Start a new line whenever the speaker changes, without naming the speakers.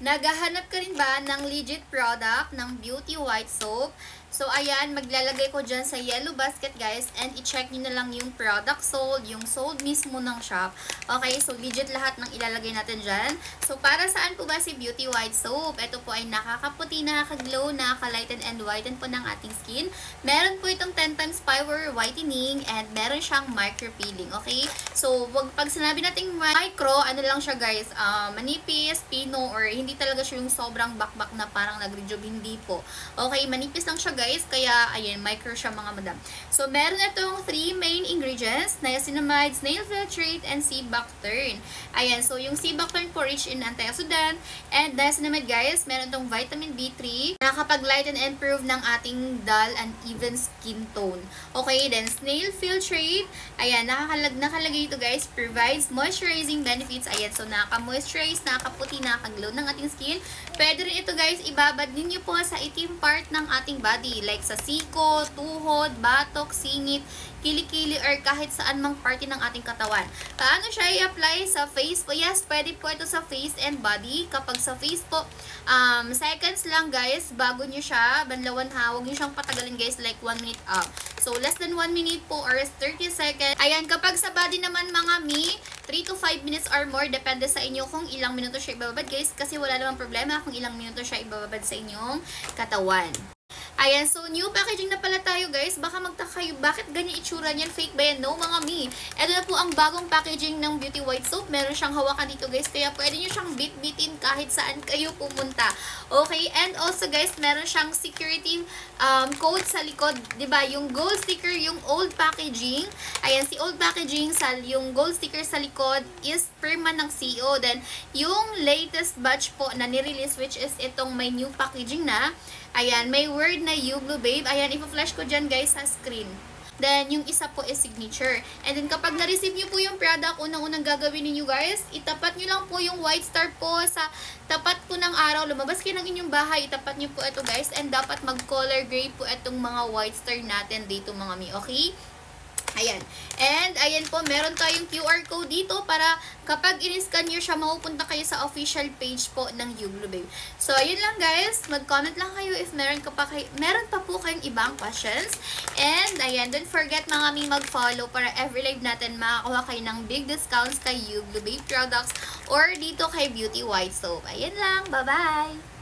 Naghahanap ka rin ba ng legit product ng Beauty White Soap? So, ayan, maglalagay ko dyan sa yellow basket, guys. And i-check nyo na lang yung product sold, yung sold mismo ng shop. Okay, so legit lahat ng ilalagay natin dyan. So, para saan po ba si Beauty White Soap? Ito po ay nakakaputi, nakakaglow, nakaka-lighten and whiten po ng ating skin. Meron po itong 10 times power whitening and meron siyang micro-peeling. Okay, so pag sinabi nating micro, ano lang siya, guys, manipis, pino, or hindi talaga siya yung sobrang bakbak na parang nag-rejuve, hindi po. Okay, manipis lang siya, guys, kaya ayan, micro siya mga madam. So meron itong 3 main ingredients: niacinamide, snail filtrate, and sea buckthorn. Ayan, so yung sea buckthorn po rich in antioxidant, and niacinamide, guys, meron itong vitamin B3, nakakapag-lighten and improve ng ating dull and even skin tone. Okay, then snail filtrate, ayan, nakalagay ito, guys, provides moisturizing benefits. Ayan, so nakaka-moisturize, nakakaputi, nakakaglow ng ating skin. Pwede rin ito, guys, ibabad ninyo po sa itim part ng ating body, like sa siko, tuhod, batok, singit, kilikili, or kahit saan mang party ng ating katawan. Paano siya i-apply sa face po? Yes, pwede po ito sa face and body. Kapag sa face po, seconds lang, guys, bago nyo siya banlawan, ha. Huwag nyo siyang patagalin, guys, like 1 minute up. So, less than 1 minute po or 30 seconds. Ayan, kapag sa body naman, mga mi, 3 to 5 minutes or more, depende sa inyo kung ilang minuto siya ibababad, guys, kasi wala namang problema kung ilang minuto siya ibababad sa inyong katawan. Ayan, so new packaging na pala tayo, guys. Baka magtaka kayo, bakit ganyan itsura niyan? Fake ba yan? No, mga mi. Ito na po ang bagong packaging ng Beauty White Soap. Meron siyang hawakan dito, guys. Kaya pwede nyo siyang bit-bitin kahit saan kayo pumunta. Okay, and also, guys, meron siyang security code sa likod. Diba? Yung gold sticker, yung old packaging. Ayan, si old packaging, yung gold sticker sa likod is perma ng CEO. Then, yung latest batch po na nirelease, which is itong may new packaging na. Ayan, may word na You Blue Babe. Ayan, ipa-flash ko dyan, guys, sa screen. Then, yung isa po is signature. And then, kapag na-receive nyo po yung product, unang-unang gagawin ninyo, guys, itapat nyo lang po yung white star po sa tapat po ng araw. Lumabas kayo ng inyong bahay, itapat nyo po ito, guys. And dapat mag-color gray po itong mga white star natin dito, mga mi. Okay? Ayan. And, ayan po, meron tayong QR code dito para kapag in-scan nyo siya, mapupunta kayo sa official page po ng You Blue Babe. So, ayun lang, guys. Mag-comment lang kayo if meron pa po kayong ibang questions. And, ayan, don't forget mga mi mag-follow para every live natin makakuha kayo ng big discounts kay You Blue Babe products or dito kay Beauty White Soap. Ayan lang. Bye-bye!